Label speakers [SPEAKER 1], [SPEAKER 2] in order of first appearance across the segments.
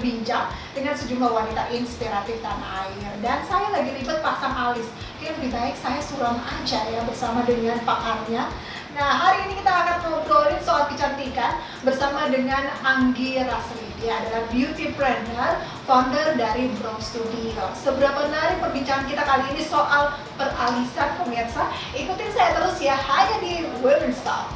[SPEAKER 1] berbincang dengan sejumlah wanita inspiratif tanah air. Dan saya lagi ribet pasang alis, kayak lebih baik saya suram aja ya bersama dengan pakarnya. Nah, hari ini kita akan ngobrolin soal kecantikan bersama dengan Anggi Rasli. Dia adalah beauty planner, founder dari Brow Studio. Seberapa menarik perbincangan kita kali ini soal peralisan pemirsa? Ikutin saya terus ya, hanya di Women's Talk.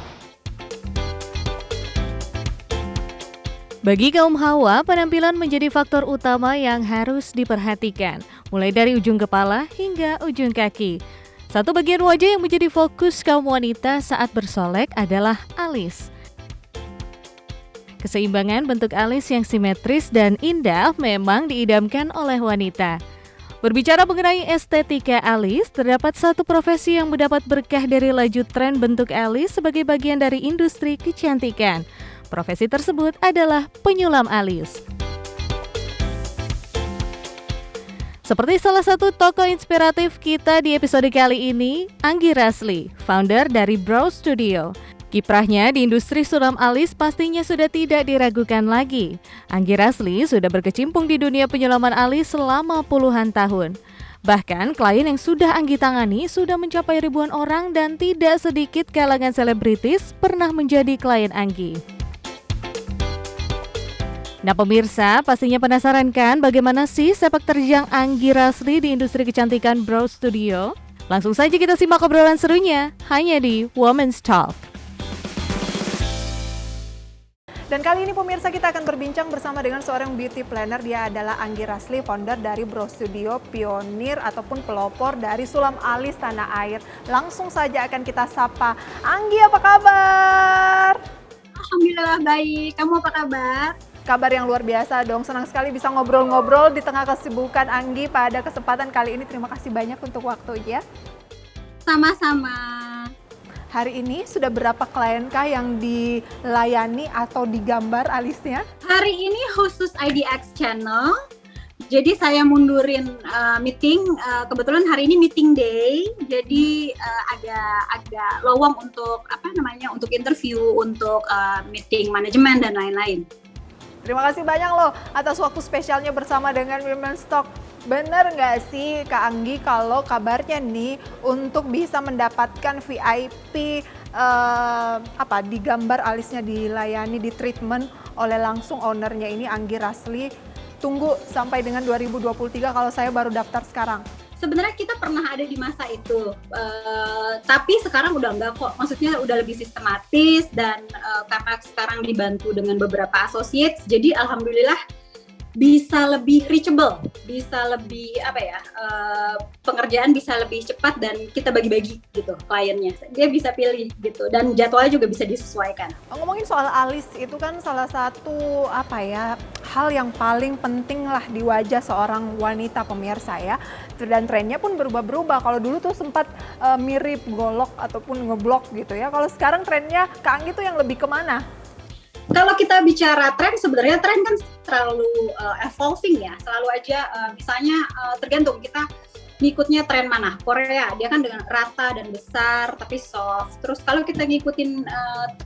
[SPEAKER 2] Bagi kaum hawa, penampilan menjadi faktor utama yang harus diperhatikan, mulai dari ujung kepala hingga ujung kaki. Satu bagian wajah yang menjadi fokus kaum wanita saat bersolek adalah alis. Keseimbangan bentuk alis yang simetris dan indah memang diidamkan oleh wanita. Berbicara mengenai estetika alis, terdapat satu profesi yang mendapat berkah dari laju tren bentuk alis sebagai bagian dari industri kecantikan. Profesi tersebut adalah penyulam alis. Seperti salah satu tokoh inspiratif kita di episode kali ini, Anggi Rasli, founder dari Brow Studio. Kiprahnya di industri sulam alis pastinya sudah tidak diragukan lagi. Anggi Rasli sudah berkecimpung di dunia penyulaman alis selama puluhan tahun. Bahkan klien yang sudah Anggi tangani sudah mencapai ribuan orang dan tidak sedikit kalangan selebritis pernah menjadi klien Anggi. Nah pemirsa, pastinya penasaran kan bagaimana sih sepak terjang Anggi Rasli di industri kecantikan Brow Studio? Langsung saja kita simak obrolan serunya hanya di Women's Talk.
[SPEAKER 1] Dan kali ini pemirsa kita akan berbincang bersama dengan seorang beauty planner. Dia adalah Anggi Rasli, founder dari Brow Studio, pionir ataupun pelopor dari sulam alis tanah air. Langsung saja akan kita sapa. Anggi, apa kabar?
[SPEAKER 3] Alhamdulillah baik, kamu apa kabar?
[SPEAKER 1] Kabar yang luar biasa dong, senang sekali bisa ngobrol-ngobrol di tengah kesibukan Anggi pada kesempatan kali ini. Terima kasih banyak untuk waktunya.
[SPEAKER 3] Sama-sama.
[SPEAKER 1] Hari ini sudah berapa klienkah yang dilayani atau digambar alisnya?
[SPEAKER 3] Hari ini khusus IDX Channel, jadi saya mundurin meeting, kebetulan hari ini meeting day, jadi ada lowong untuk untuk interview, untuk meeting manajemen dan lain-lain.
[SPEAKER 1] Terima kasih banyak loh atas waktu spesialnya bersama dengan Women's Talk. Bener nggak sih Kak Anggi kalau kabarnya nih untuk bisa mendapatkan VIP digambar alisnya, dilayani, di treatment oleh langsung ownernya ini Anggi Rasli, tunggu sampai dengan 2023 kalau saya baru daftar sekarang.
[SPEAKER 3] Sebenarnya kita pernah ada di masa itu, tapi sekarang udah enggak kok. Maksudnya udah lebih sistematis dan karena sekarang dibantu dengan beberapa associates, jadi alhamdulillah bisa lebih reachable, bisa lebih pengerjaan bisa lebih cepat dan kita bagi-bagi gitu kliennya. Dia bisa pilih gitu dan jadwalnya juga bisa disesuaikan.
[SPEAKER 1] Ngomongin soal alis itu kan salah satu hal yang paling penting lah di wajah seorang wanita pemirsa ya. Dan trennya pun berubah-berubah. Kalau dulu tuh sempat mirip golok ataupun ngeblok gitu ya. Kalau sekarang trennya Kak Anggi tuh yang lebih kemana?
[SPEAKER 3] Kalau kita bicara tren, sebenarnya tren kan selalu evolving ya, selalu aja misalnya tergantung kita ngikutnya tren mana. Korea, dia kan dengan rata dan besar tapi soft. Terus kalau kita ngikutin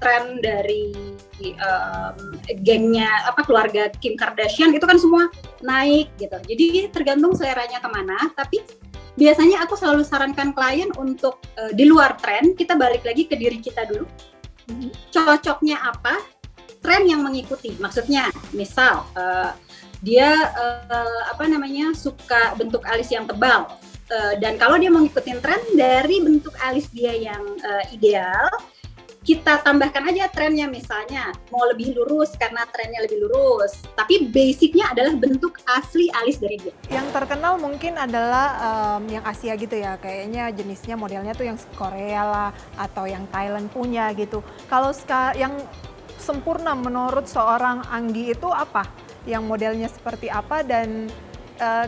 [SPEAKER 3] tren dari gengnya keluarga Kim Kardashian, itu kan semua naik gitu. Jadi tergantung seleranya kemana, tapi biasanya aku selalu sarankan klien untuk di luar tren, kita balik lagi ke diri kita dulu. Cocoknya apa? Tren yang mengikuti, maksudnya misal dia suka bentuk alis yang tebal, dan kalau dia mengikuti tren dari bentuk alis dia yang ideal, kita tambahkan aja trennya, misalnya mau lebih lurus karena trennya lebih lurus, tapi basicnya adalah bentuk asli alis dari dia.
[SPEAKER 1] Yang terkenal mungkin adalah yang Asia gitu ya, kayaknya jenisnya modelnya tuh yang Korea lah atau yang Thailand punya gitu. Kalau yang sempurna menurut seorang Anggi itu apa? Yang modelnya seperti apa dan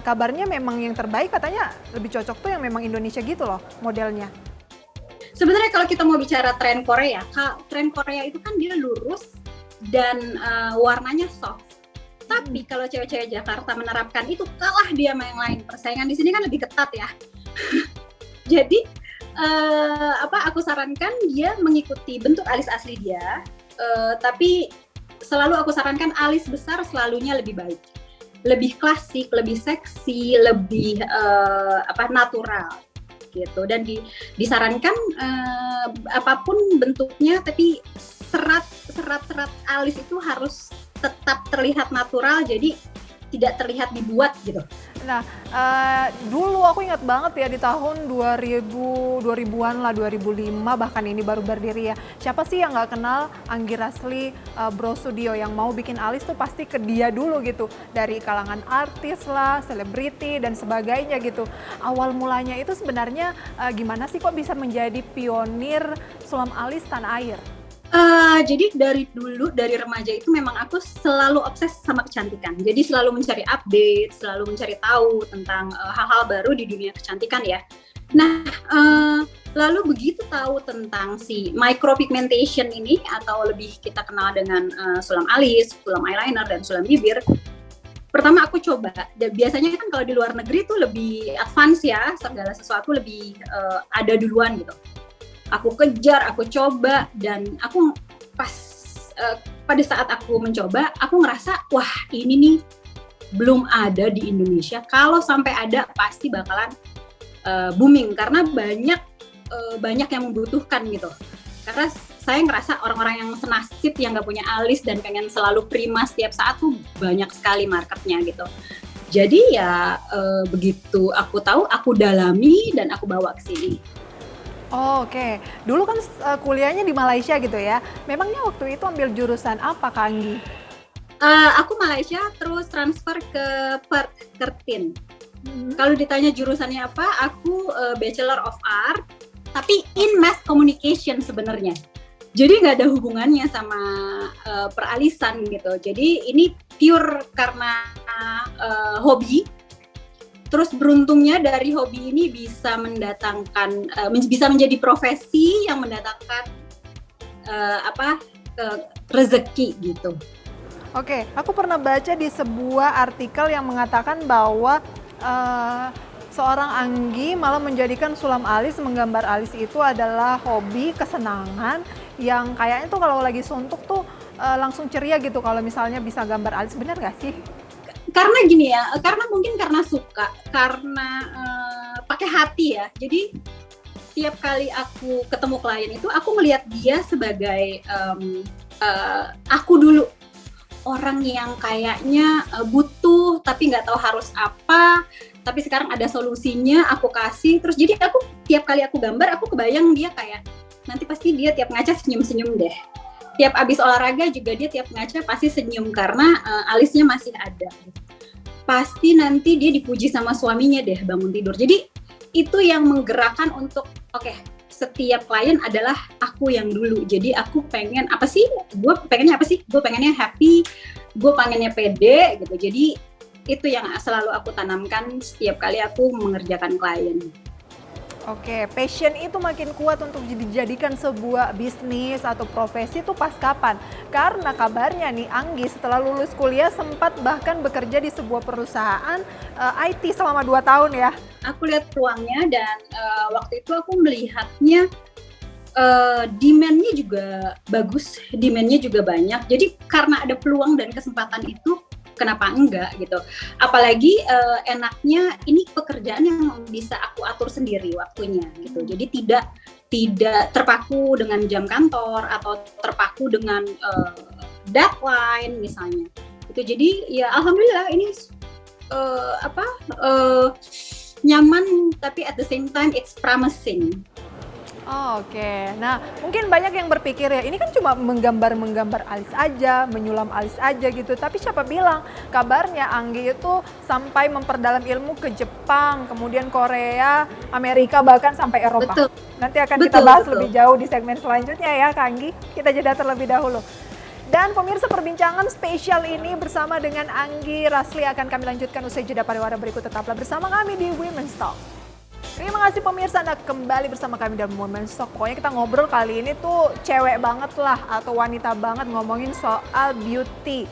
[SPEAKER 1] kabarnya memang yang terbaik katanya lebih cocok tuh yang memang Indonesia gitu loh modelnya.
[SPEAKER 3] Sebenarnya kalau kita mau bicara tren Korea itu kan dia lurus dan warnanya soft. Tapi kalau cewek-cewek Jakarta menerapkan itu kalah dia sama yang lain. Persaingan di sini kan lebih ketat ya. Jadi aku sarankan dia mengikuti bentuk alis asli dia. Tapi selalu aku sarankan alis besar selalunya lebih baik. lebih klasik, lebih seksi, lebih natural gitu. Dan disarankan apapun bentuknya, tapi serat alis itu harus tetap terlihat natural, jadi tidak terlihat dibuat gitu.
[SPEAKER 4] Nah, dulu aku ingat banget ya di tahun 2000-an lah, 2005 bahkan ini baru berdiri ya. Siapa sih yang nggak kenal Anggi Rasli Brow Studio, yang mau bikin alis tuh pasti ke dia dulu gitu. Dari kalangan artis lah, selebriti dan sebagainya gitu. Awal mulanya itu sebenarnya gimana sih kok bisa menjadi pionir sulam alis tanah air?
[SPEAKER 3] Jadi dari dulu, dari remaja itu memang aku selalu obses sama kecantikan. Jadi selalu mencari update, selalu mencari tahu tentang hal-hal baru di dunia kecantikan ya. Nah, lalu begitu tahu tentang si micropigmentation ini, atau lebih kita kenal dengan sulam alis, sulam eyeliner, dan sulam bibir. Pertama aku coba, dan biasanya kan kalau di luar negeri tuh lebih advance ya, segala sesuatu lebih ada duluan gitu. Aku kejar, aku coba, dan aku pada saat aku mencoba, aku ngerasa wah ini nih belum ada di Indonesia. Kalau sampai ada pasti bakalan booming, karena banyak yang membutuhkan gitu. Karena saya ngerasa orang-orang yang senasib, yang nggak punya alis dan pengen selalu prima setiap saat tuh banyak sekali marketnya gitu. Jadi ya begitu aku tahu, aku dalami dan aku bawa ke sini.
[SPEAKER 4] Oh, oke. Dulu kan kuliahnya di Malaysia gitu ya. Memangnya waktu itu ambil jurusan apa, Kak Anggi?
[SPEAKER 3] Aku Malaysia terus transfer ke Perth, Curtin. Kalau ditanya jurusannya apa, aku Bachelor of Art, tapi in Mass Communication sebenarnya. Jadi nggak ada hubungannya sama peralisan gitu. Jadi ini pure karena hobi. Terus beruntungnya dari hobi ini bisa mendatangkan, bisa menjadi profesi yang mendatangkan rezeki gitu.
[SPEAKER 4] Oke, aku pernah baca di sebuah artikel yang mengatakan bahwa seorang Anggi malah menjadikan sulam alis, menggambar alis itu adalah hobi, kesenangan yang kayaknya tuh kalau lagi suntuk tuh langsung ceria gitu kalau misalnya bisa gambar alis. Bener nggak sih?
[SPEAKER 3] Karena gini ya, karena suka, karena pakai hati ya. Jadi tiap kali aku ketemu klien itu, aku melihat dia sebagai aku dulu, orang yang kayaknya butuh tapi nggak tahu harus apa, tapi sekarang ada solusinya, aku kasih. Terus jadi aku tiap kali aku gambar, aku kebayang dia kayak nanti pasti dia tiap ngaca senyum-senyum deh. Tiap abis olahraga juga dia tiap ngaca pasti senyum karena alisnya masih ada. Pasti nanti dia dipuji sama suaminya deh bangun tidur. Jadi itu yang menggerakkan untuk setiap klien adalah aku yang dulu. Jadi aku pengen apa sih? Gue pengennya apa sih? Gue pengennya happy, gue pengennya pede gitu. Jadi itu yang selalu aku tanamkan setiap kali aku mengerjakan klien.
[SPEAKER 4] Oke, passion itu makin kuat untuk dijadikan sebuah bisnis atau profesi itu pas kapan? Karena kabarnya nih Anggi setelah lulus kuliah sempat bahkan bekerja di sebuah perusahaan IT selama 2 tahun ya.
[SPEAKER 3] Aku lihat peluangnya dan waktu itu aku melihatnya demand-nya juga bagus, demand-nya juga banyak. Jadi karena ada peluang dan kesempatan itu, kenapa enggak gitu. Apalagi enaknya ini pekerjaan yang bisa aku atur sendiri waktunya gitu. Jadi tidak terpaku dengan jam kantor atau terpaku dengan deadline misalnya. Itu jadi ya alhamdulillah ini nyaman, tapi at the same time it's promising.
[SPEAKER 4] Oke, nah mungkin banyak yang berpikir ya ini kan cuma menggambar alis aja, menyulam alis aja gitu. Tapi siapa bilang kabarnya Anggi itu sampai memperdalam ilmu ke Jepang, kemudian Korea, Amerika, bahkan sampai Eropa.
[SPEAKER 3] Betul.
[SPEAKER 4] Nanti akan kita bahas lebih jauh di segmen selanjutnya ya Kak Anggi. Kita jeda terlebih dahulu. Dan pemirsa, perbincangan spesial ini bersama dengan Anggi Rasli akan kami lanjutkan usai jeda pariwara berikut. Tetaplah bersama kami di Women's Talk. Terima kasih pemirsa, Anda kembali bersama kami dalam Women's Talk. Pokoknya kita ngobrol kali ini tuh cewek banget lah atau wanita banget ngomongin soal beauty.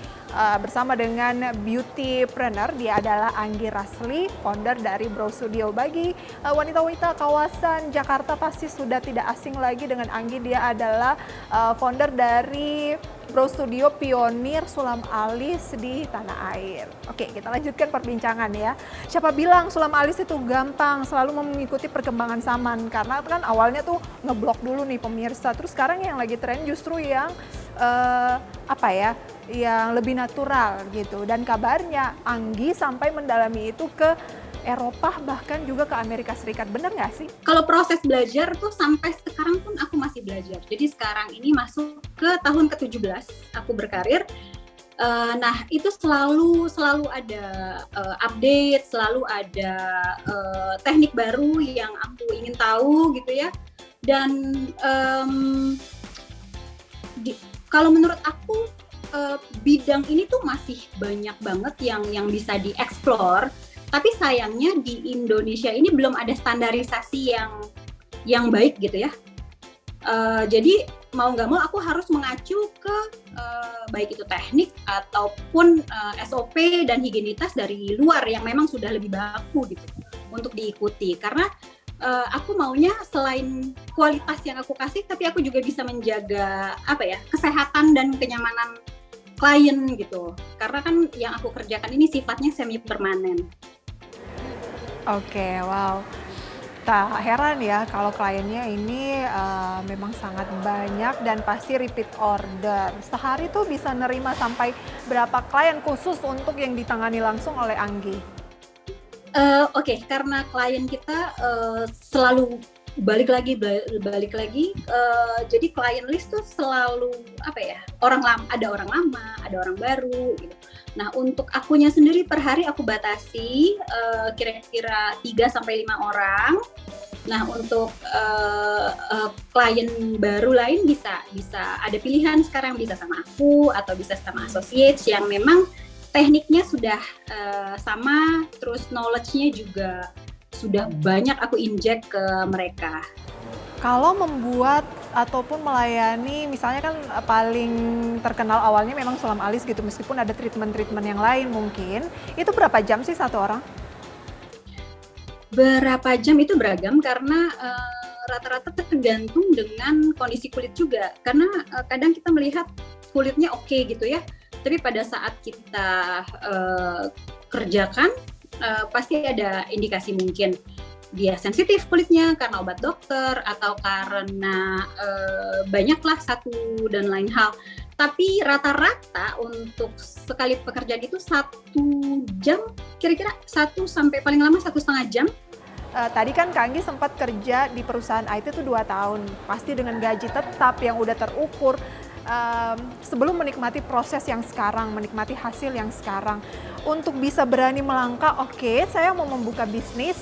[SPEAKER 4] Bersama dengan beautypreneur, dia adalah Anggi Rasli, founder dari Brow Studio. Bagi wanita-wanita kawasan Jakarta pasti sudah tidak asing lagi dengan Anggi. Dia adalah founder dari Brow Studio pionir sulam alis di tanah air. Oke, kita lanjutkan perbincangan ya. Siapa bilang sulam alis itu gampang, selalu mengikuti perkembangan zaman. Karena kan awalnya tuh ngeblok dulu nih pemirsa. Terus sekarang yang lagi tren justru yang yang lebih natural gitu. Dan kabarnya Anggi sampai mendalami itu ke Eropa bahkan juga ke Amerika Serikat, bener nggak sih?
[SPEAKER 3] Kalau proses belajar tuh sampai sekarang pun aku masih belajar. Jadi sekarang ini masuk ke tahun ke-17 aku berkarir. Nah itu selalu ada update, selalu ada teknik baru yang aku ingin tahu gitu ya. Dan kalau menurut aku bidang ini tuh masih banyak banget yang bisa dieksplor. Tapi sayangnya di Indonesia ini belum ada standarisasi yang baik gitu ya. Jadi mau nggak mau aku harus mengacu ke baik itu teknik ataupun SOP dan higienitas dari luar yang memang sudah lebih baku gitu untuk diikuti. Karena aku maunya selain kualitas yang aku kasih, tapi aku juga bisa menjaga kesehatan dan kenyamanan klien gitu. Karena kan yang aku kerjakan ini sifatnya semi permanen.
[SPEAKER 4] Oke, wow. Tak heran ya kalau kliennya ini memang sangat banyak dan pasti repeat order. Sehari tuh bisa nerima sampai berapa klien khusus untuk yang ditangani langsung oleh Anggi?
[SPEAKER 3] Oke, karena klien kita selalu balik lagi, jadi klien list tuh selalu orang lama, ada orang baru gitu. Nah untuk akunya sendiri per hari aku batasi kira-kira 3-5 orang. Nah untuk klien baru lain bisa ada pilihan sekarang, bisa sama aku atau bisa sama associates yang memang tekniknya sudah sama, terus knowledge-nya juga sudah banyak aku injek ke mereka.
[SPEAKER 4] Kalau membuat ataupun melayani, misalnya kan paling terkenal awalnya memang sulam alis gitu, meskipun ada treatment-treatment yang lain mungkin, itu berapa jam sih satu orang?
[SPEAKER 3] Berapa jam itu beragam karena rata-rata tergantung dengan kondisi kulit juga. Karena kadang kita melihat kulitnya oke gitu ya, tapi pada saat kita kerjakan pasti ada indikasi mungkin dia sensitif kulitnya karena obat dokter atau karena banyaklah satu dan lain hal. Tapi rata-rata untuk sekali pekerjaan itu 1 jam, kira-kira 1 sampai paling lama 1,5 jam.
[SPEAKER 4] Tadi kan Kak Anggi sempat kerja di perusahaan IT itu 2 tahun, pasti dengan gaji tetap yang udah terukur. Sebelum menikmati proses yang sekarang, menikmati hasil yang sekarang, untuk bisa berani melangkah, oke, saya mau membuka bisnis,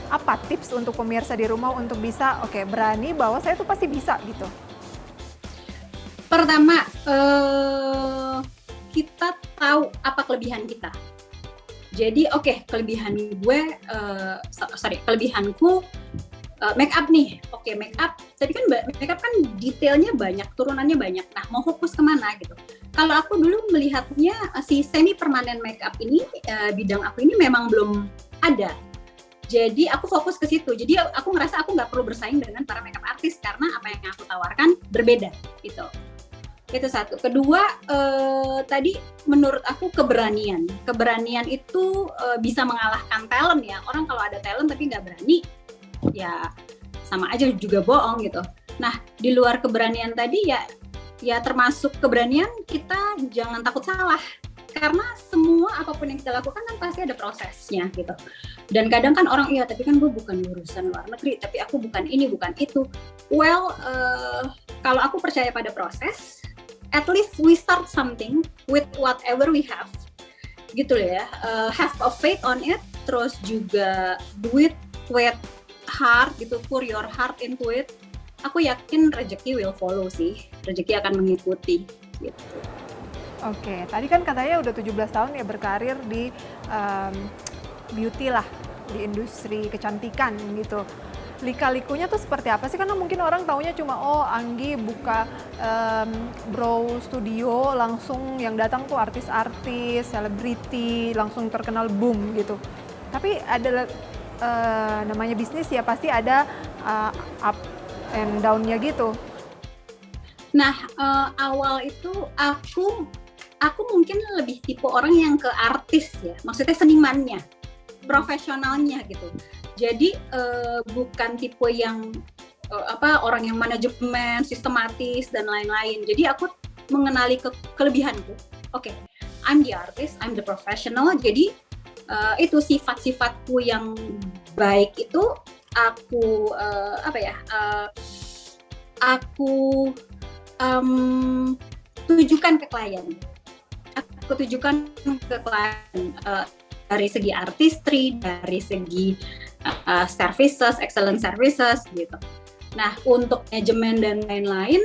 [SPEAKER 4] apa tips untuk pemirsa di rumah untuk bisa berani bahwa saya tuh pasti bisa gitu?
[SPEAKER 3] Pertama, kita tahu apa kelebihan kita. Jadi kelebihanku make up nih. Oke, make up. Tapi kan make up kan detailnya banyak, turunannya banyak. Nah, mau fokus kemana gitu. Kalau aku dulu melihatnya si semi permanen make up ini, bidang aku ini memang belum ada. Jadi aku fokus ke situ. Jadi aku ngerasa aku nggak perlu bersaing dengan para makeup artist karena apa yang aku tawarkan berbeda gitu. Itu satu. Kedua, tadi menurut aku keberanian. Keberanian itu bisa mengalahkan talent ya. Orang kalau ada talent tapi nggak berani, ya sama aja juga bohong gitu. Nah di luar keberanian tadi ya termasuk keberanian kita jangan takut salah. Karena semua apapun yang kita lakukan kan pasti ada prosesnya gitu. Dan kadang kan orang, iya tapi kan gue bukan urusan luar negeri, tapi aku bukan ini, bukan itu. Well, kalau aku percaya pada proses, at least we start something with whatever we have. Gitu ya, have a faith on it, terus juga do it with heart gitu, pour your heart into it. Aku yakin rezeki will follow sih, rezeki akan mengikuti gitu.
[SPEAKER 4] Oke, tadi kan katanya udah 17 tahun ya berkarir di beauty lah, di industri kecantikan gitu. Lika-likunya tuh seperti apa sih? Karena mungkin orang taunya cuma Anggi buka brow studio, langsung yang datang tuh artis-artis, selebriti, langsung terkenal boom gitu. Tapi ada namanya bisnis ya pasti ada up and down-nya gitu.
[SPEAKER 3] Nah, awal itu aku mungkin lebih tipe orang yang ke artis ya, maksudnya senimannya, profesionalnya gitu. Jadi bukan tipe yang orang yang manajemen, sistematis dan lain-lain. Jadi aku mengenali kelebihanku. Oke, I'm the artist, I'm the professional. Jadi itu sifat-sifatku yang baik itu aku tujukan ke klien. Aku tujukan ke klien dari segi artistry, dari segi services, excellent services gitu. Nah, untuk manajemen dan lain-lain,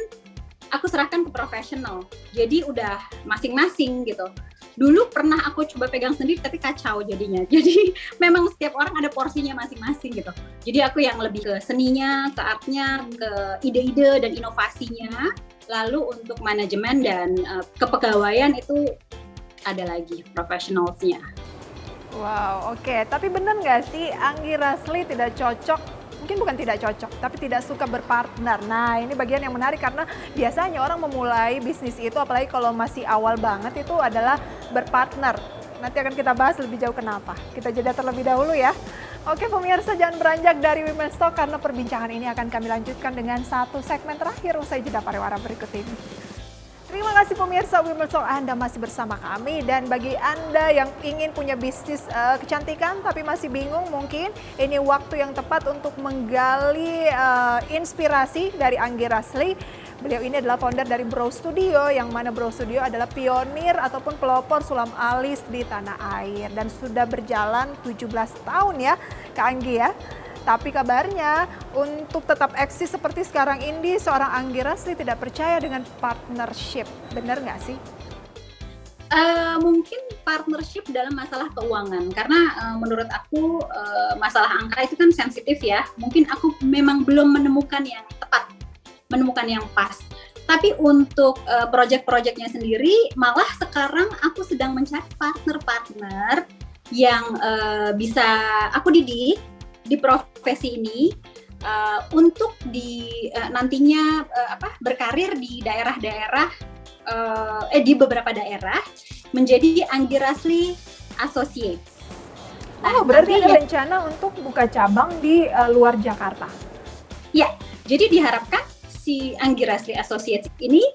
[SPEAKER 3] aku serahkan ke profesional. Jadi udah masing-masing gitu. Dulu pernah aku coba pegang sendiri tapi kacau jadinya. Jadi memang setiap orang ada porsinya masing-masing gitu. Jadi aku yang lebih ke seninya, ke artnya, ke ide-ide dan inovasinya. Lalu untuk manajemen dan kepegawaian itu ada lagi professionalsnya.
[SPEAKER 4] Wow, oke. Tapi benar nggak sih Anggi Rasli tidak cocok, mungkin bukan tidak cocok, tapi tidak suka berpartner. Nah, ini bagian yang menarik karena biasanya orang memulai bisnis itu, apalagi kalau masih awal banget, itu adalah berpartner. Nanti akan kita bahas lebih jauh kenapa. Kita jeda terlebih dahulu ya. Oke pemirsa, jangan beranjak dari Women's Talk karena perbincangan ini akan kami lanjutkan dengan satu segmen terakhir usai jeda pariwara berikut ini. Terima kasih pemirsa Women's Talk, Anda masih bersama kami, dan bagi Anda yang ingin punya bisnis kecantikan tapi masih bingung, mungkin ini waktu yang tepat untuk menggali inspirasi dari Anggi Rasli. Beliau ini adalah founder dari Brow Studio, yang mana Brow Studio adalah pionir ataupun pelopor sulam alis di tanah air dan sudah berjalan 17 tahun ya Kak Anggi ya. Tapi kabarnya untuk tetap eksis seperti sekarang ini, seorang Anggi Rasli tidak percaya dengan partnership. Benar nggak sih?
[SPEAKER 3] Mungkin partnership dalam masalah keuangan. Karena menurut aku masalah angka itu kan sensitif ya. Mungkin aku memang belum menemukan yang tepat, menemukan yang pas. Tapi untuk project-projectnya sendiri, malah sekarang aku sedang mencari partner-partner yang bisa aku didik di profesi ini untuk nantinya berkarir di daerah-daerah di beberapa daerah menjadi Anggi Rasli Associates.
[SPEAKER 4] Nah, berarti ada rencana untuk buka cabang di luar Jakarta?
[SPEAKER 3] Ya, jadi diharapkan si Anggi Rasli Associates ini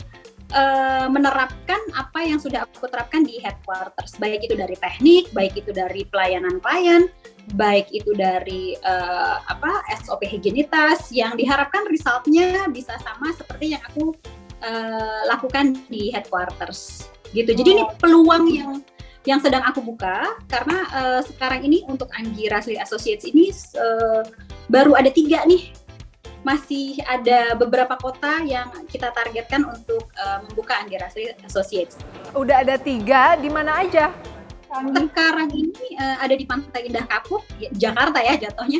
[SPEAKER 3] menerapkan apa yang sudah aku terapkan di headquarters, baik itu dari teknik, baik itu dari pelayanan klien, baik itu dari SOP higienitas, yang diharapkan resultnya bisa sama seperti yang aku lakukan di headquarters gitu. Jadi ini peluang yang sedang aku buka karena sekarang ini untuk Anggi Rasli Associates ini baru ada 3 nih. Masih ada beberapa kota yang kita targetkan untuk membuka Anggi Rasli Associates.
[SPEAKER 4] Udah ada 3, di mana aja?
[SPEAKER 3] Sekarang ini ada di Pantai Indah Kapuk, Jakarta ya jatuhnya,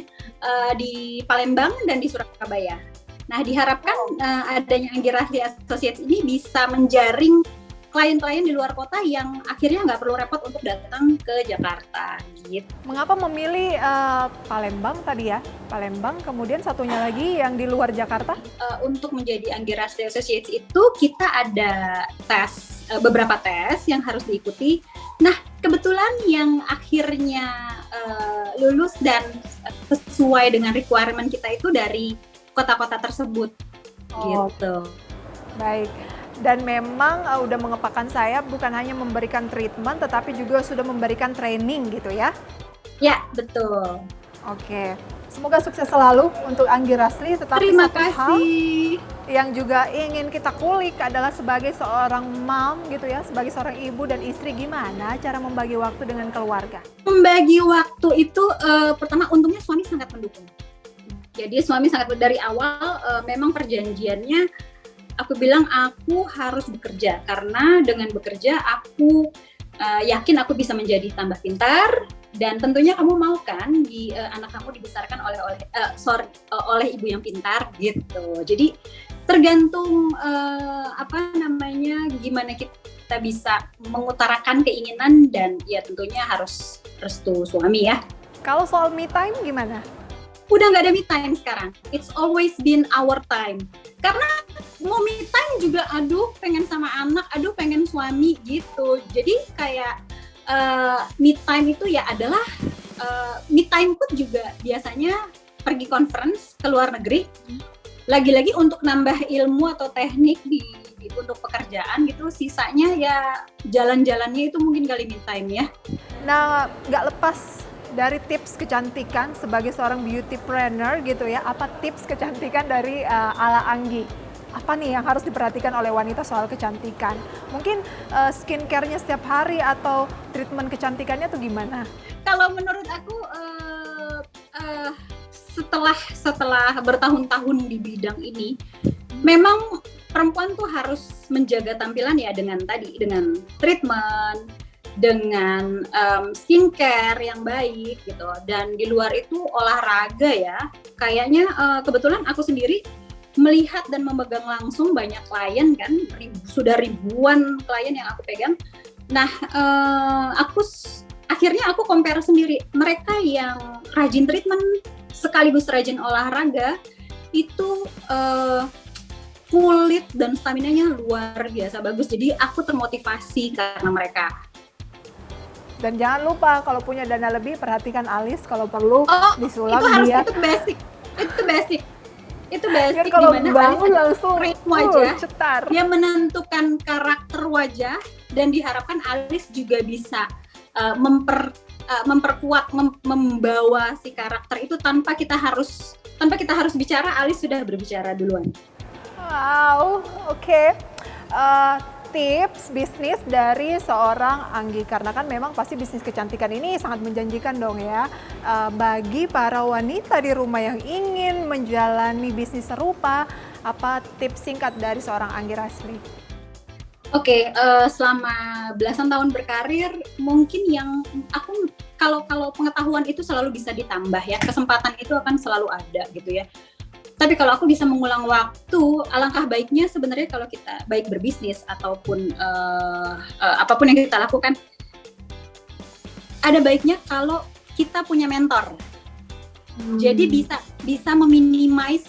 [SPEAKER 3] di Palembang dan di Surabaya. Nah, diharapkan adanya Anggi Rasli Associates ini bisa menjaring klien-klien di luar kota yang akhirnya nggak perlu repot untuk datang ke Jakarta gitu.
[SPEAKER 4] Mengapa memilih Palembang tadi ya? Palembang, kemudian satunya lagi yang di luar Jakarta?
[SPEAKER 3] Untuk menjadi Anggi Rasli Associates itu kita ada tes, beberapa tes yang harus diikuti. Nah, kebetulan yang akhirnya lulus dan sesuai dengan requirement kita itu dari kota-kota tersebut gitu.
[SPEAKER 4] Baik. Dan memang udah mengepakkan sayap, bukan hanya memberikan treatment tetapi juga sudah memberikan training gitu ya?
[SPEAKER 3] Ya, betul.
[SPEAKER 4] Oke. Semoga sukses selalu untuk Anggi Rasli. Tetapi
[SPEAKER 3] terima
[SPEAKER 4] satu
[SPEAKER 3] kasih.
[SPEAKER 4] hal yang juga ingin kita kulik adalah sebagai seorang mom gitu ya, sebagai seorang ibu dan istri, gimana cara membagi waktu dengan keluarga?
[SPEAKER 3] Membagi waktu itu pertama untungnya suami sangat mendukung. Jadi suami sangat, dari awal memang perjanjiannya aku bilang aku harus bekerja karena dengan bekerja aku yakin aku bisa menjadi tambah pintar, dan tentunya kamu mau kan anak kamu dibesarkan oleh ibu yang pintar gitu. Jadi tergantung gimana kita bisa mengutarakan keinginan, dan ya tentunya harus restu suami ya.
[SPEAKER 4] Kalau soal me time gimana?
[SPEAKER 3] Udah nggak ada me time sekarang. It's always been our time. Karena mau me time juga aduh pengen sama anak, aduh pengen suami gitu. Jadi kayak me time itu ya adalah me time pun juga biasanya pergi conference ke luar negeri, lagi-lagi untuk nambah ilmu atau teknik untuk pekerjaan gitu. Sisanya ya jalan-jalannya itu mungkin kali me time ya.
[SPEAKER 4] Nah, nggak lepas dari tips kecantikan sebagai seorang beautypreneur gitu ya, apa tips kecantikan dari ala Anggi? Apa nih yang harus diperhatikan oleh wanita soal kecantikan? Mungkin skincare-nya setiap hari atau treatment kecantikannya tuh gimana?
[SPEAKER 3] Kalau menurut aku setelah bertahun-tahun di bidang ini, memang perempuan tuh harus menjaga tampilan ya dengan treatment, dengan skincare yang baik gitu. Dan di luar itu olahraga ya. Kayaknya kebetulan aku sendiri melihat dan memegang langsung banyak klien kan, sudah ribuan klien yang aku pegang. Nah, akhirnya aku compare sendiri, mereka yang rajin treatment sekaligus rajin olahraga itu kulit dan staminanya luar biasa bagus. Jadi aku termotivasi karena mereka.
[SPEAKER 4] Dan jangan lupa kalau punya dana lebih, perhatikan alis kalau perlu disulam
[SPEAKER 3] itu
[SPEAKER 4] dia.
[SPEAKER 3] Itu basic
[SPEAKER 4] Biar kalau
[SPEAKER 3] dimana
[SPEAKER 4] bangun langsung
[SPEAKER 3] wajah
[SPEAKER 4] cetar.
[SPEAKER 3] dia menentukan karakter wajah, dan diharapkan alis juga bisa memperkuat, membawa si karakter itu tanpa kita harus bicara, alis sudah berbicara duluan.
[SPEAKER 4] Wow, oke. Tips bisnis dari seorang Anggi, karena kan memang pasti bisnis kecantikan ini sangat menjanjikan dong ya bagi para wanita di rumah yang ingin menjalani bisnis serupa. Apa tips singkat dari seorang Anggi Rasli?
[SPEAKER 3] Oke, selama belasan tahun berkarir, mungkin yang aku kalau pengetahuan itu selalu bisa ditambah ya, kesempatan itu akan selalu ada gitu ya. Tapi kalau aku bisa mengulang waktu, alangkah baiknya sebenarnya kalau kita baik berbisnis ataupun apapun yang kita lakukan, ada baiknya kalau kita punya mentor. Jadi bisa meminimize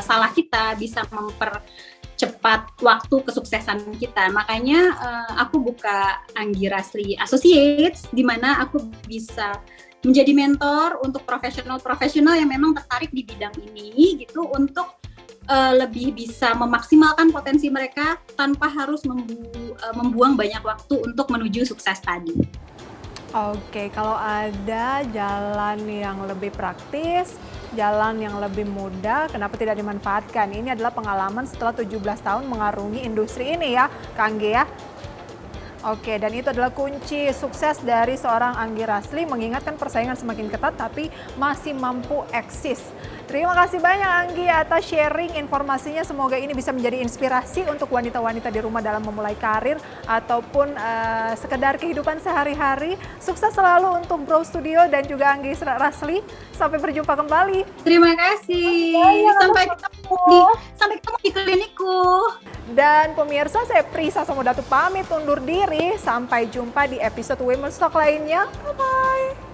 [SPEAKER 3] salah kita, bisa mempercepat waktu kesuksesan kita. Makanya aku buka Anggi Rasli Associates, di mana aku bisa menjadi mentor untuk profesional yang memang tertarik di bidang ini gitu, untuk lebih bisa memaksimalkan potensi mereka tanpa harus membuang banyak waktu untuk menuju sukses tadi.
[SPEAKER 4] Oke, kalau ada jalan yang lebih praktis, jalan yang lebih mudah, kenapa tidak dimanfaatkan? Ini adalah pengalaman setelah 17 tahun mengarungi industri ini ya, Kang Anggi ya. Oke, dan itu adalah kunci sukses dari seorang Anggi Rasli, mengingatkan persaingan semakin ketat tapi masih mampu eksis. Terima kasih banyak Anggi atas sharing informasinya, semoga ini bisa menjadi inspirasi untuk wanita-wanita di rumah dalam memulai karir ataupun sekedar kehidupan sehari-hari. Sukses selalu untuk Brow Studio dan juga Anggi Rasli. Sampai berjumpa kembali.
[SPEAKER 3] Terima kasih. Sampai ketemu di klinikku.
[SPEAKER 4] Dan pemirsa, saya Prisa Samudatu pamit undur diri. Sampai jumpa di episode Women's Talk lainnya. Bye-bye.